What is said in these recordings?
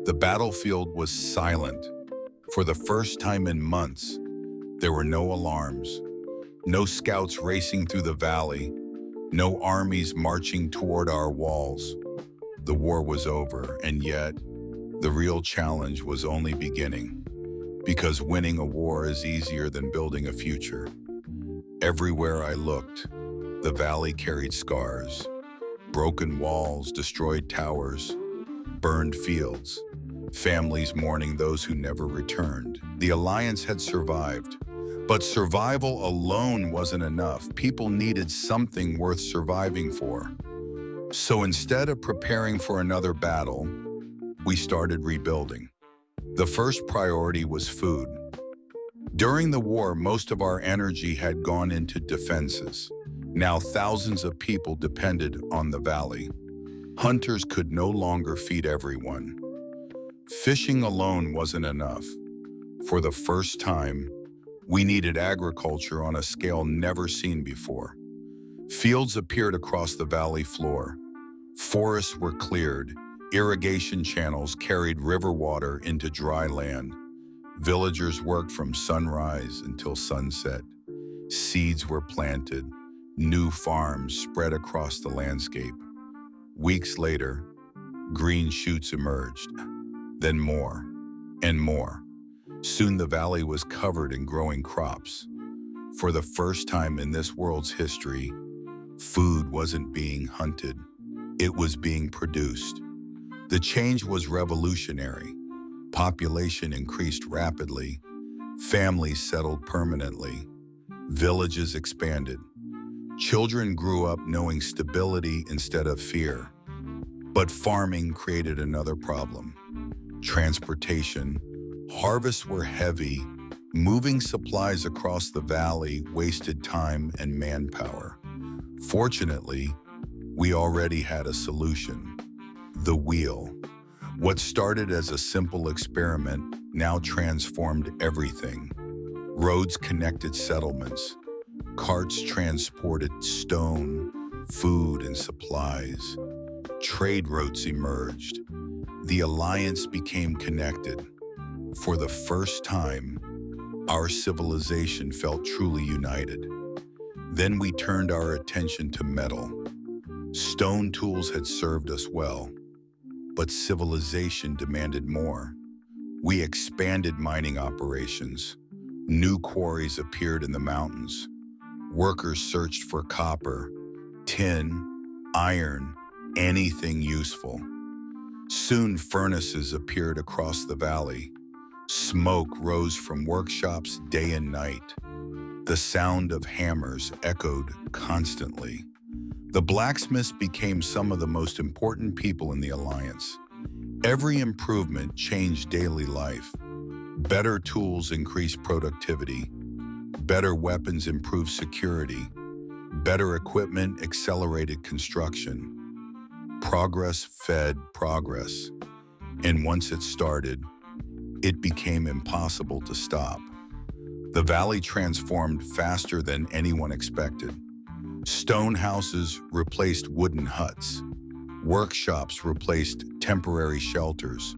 The battlefield was silent. For the first time in months, there were no alarms, no scouts racing through the valley, no armies marching toward our walls. The war was over, and yet, the real challenge was only beginning, because winning a war is easier than building a future. Everywhere I looked, the valley carried scars, broken walls, destroyed towers, burned fields, families mourning those who never returned. The Alliance had survived, but survival alone wasn't enough. People needed something worth surviving for. So instead of preparing for another battle, we started rebuilding. The first priority was food. During the war, most of our energy had gone into defenses. Now thousands of people depended on the valley. Hunters could no longer feed everyone. Fishing alone wasn't enough. For the first time, we needed agriculture on a scale never seen before. Fields appeared across the valley floor. Forests were cleared. Irrigation channels carried river water into dry land. Villagers worked from sunrise until sunset. Seeds were planted. New farms spread across the landscape. Weeks later, green shoots emerged. Then more and more. Soon the valley was covered in growing crops. For the first time in this world's history, food wasn't being hunted. It was being produced. The change was revolutionary. Population increased rapidly. Families settled permanently. Villages expanded. Children grew up knowing stability instead of fear. But farming created another problem. Transportation. Harvests were heavy. Moving supplies across the valley wasted time and manpower. Fortunately, we already had a solution. The wheel. What started as a simple experiment now transformed everything. Roads connected settlements. Carts transported stone, food, and supplies. Trade routes emerged. The Alliance became connected. For the first time, our civilization felt truly united. Then we turned our attention to metal. Stone tools had served us well, but civilization demanded more. We expanded mining operations. New quarries appeared in the mountains. Workers searched for copper, tin, iron, anything useful. Soon furnaces appeared across the valley. Smoke rose from workshops day and night. The sound of hammers echoed constantly. The blacksmiths became some of the most important people in the Alliance. Every improvement changed daily life. Better tools increased productivity. Better weapons improved security. Better equipment accelerated construction. Progress fed progress. And once it started, it became impossible to stop. The valley transformed faster than anyone expected. Stone houses replaced wooden huts. Workshops replaced temporary shelters.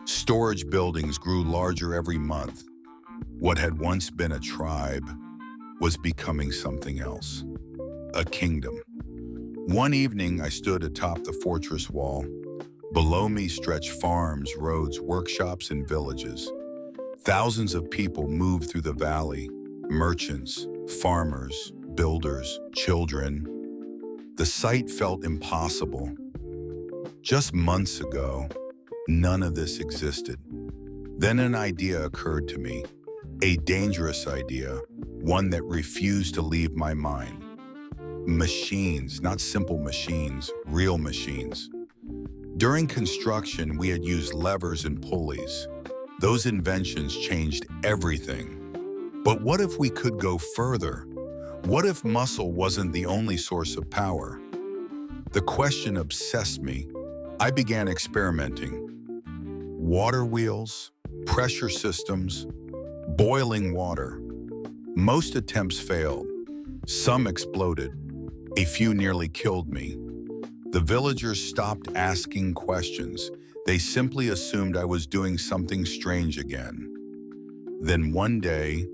Storage buildings grew larger every month. What had once been a tribe was becoming something else, a kingdom. One evening, I stood atop the fortress wall. Below me stretched farms, roads, workshops, and villages. Thousands of people moved through the valley, merchants, farmers, builders, children. The sight felt impossible. Just months ago, none of this existed. Then an idea occurred to me, a dangerous idea, one that refused to leave my mind. Machines, not simple machines, real machines. During construction, we had used levers and pulleys. Those inventions changed everything. But what if we could go further? What if muscle wasn't the only source of power? The question obsessed me. I began experimenting. Water wheels, pressure systems, boiling water. Most attempts failed. Some exploded. A few nearly killed me. The villagers stopped asking questions. They simply assumed I was doing something strange again. Then one day,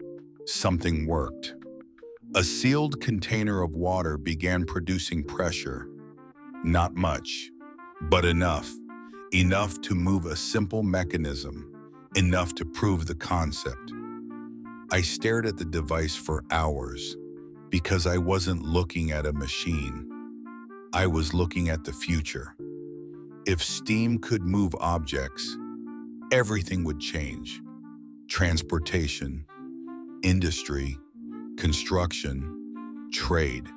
something worked. A sealed container of water began producing pressure. Not much, but enough. Enough to move a simple mechanism, enough to prove the concept. I stared at the device for hours because I wasn't looking at a machine. I was looking at the future. If steam could move objects, everything would change. Transportation, industry, construction, trade.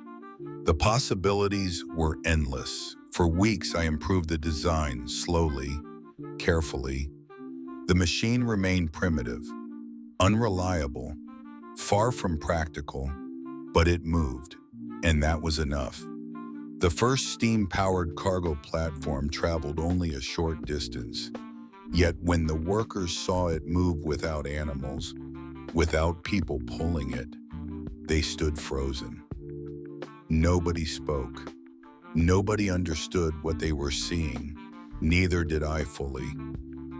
The possibilities were endless. For weeks, I improved the design slowly, carefully. The machine remained primitive, unreliable, far from practical, but it moved, and that was enough. The first steam-powered cargo platform traveled only a short distance. Yet when the workers saw it move without animals, without people pulling it, they stood frozen. Nobody spoke. Nobody understood what they were seeing. Neither did I fully,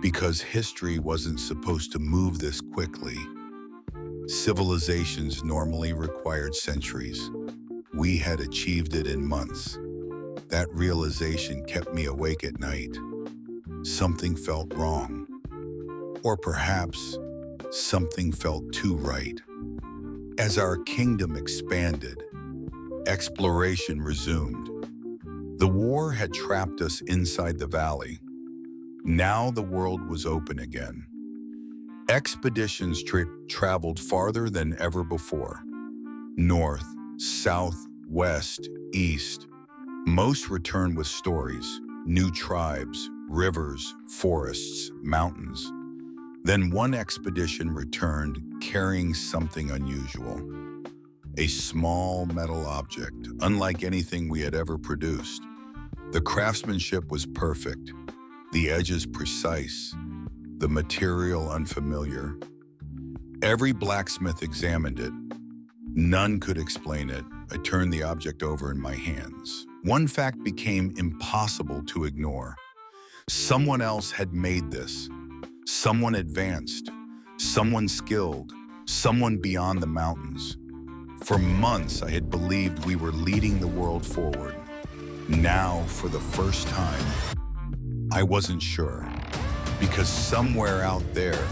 because history wasn't supposed to move this quickly. Civilizations normally required centuries. We had achieved it in months. That realization kept me awake at night. Something felt wrong. Or perhaps something felt too right. As our kingdom expanded, exploration resumed. The war had trapped us inside the valley. Now the world was open again. Expeditions traveled farther than ever before. North, south, west, east. Most returned with stories, new tribes, rivers, forests, mountains. Then one expedition returned carrying something unusual. A small metal object, unlike anything we had ever produced. The craftsmanship was perfect, the edges precise, the material unfamiliar. Every blacksmith examined it. None could explain it. I turned the object over in my hands. One fact became impossible to ignore. Someone else had made this. Someone advanced. Someone skilled. Someone beyond the mountains. For months, I had believed we were leading the world forward. Now, for the first time, I wasn't sure. Because somewhere out there,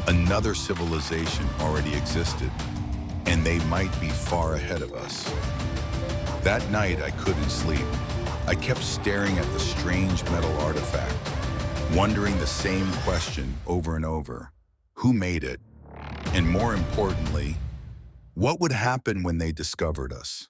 another civilization already existed, and they might be far ahead of us. That night, I couldn't sleep. I kept staring at the strange metal artifact, wondering the same question over and over. Who made it? And more importantly, what would happen when they discovered us?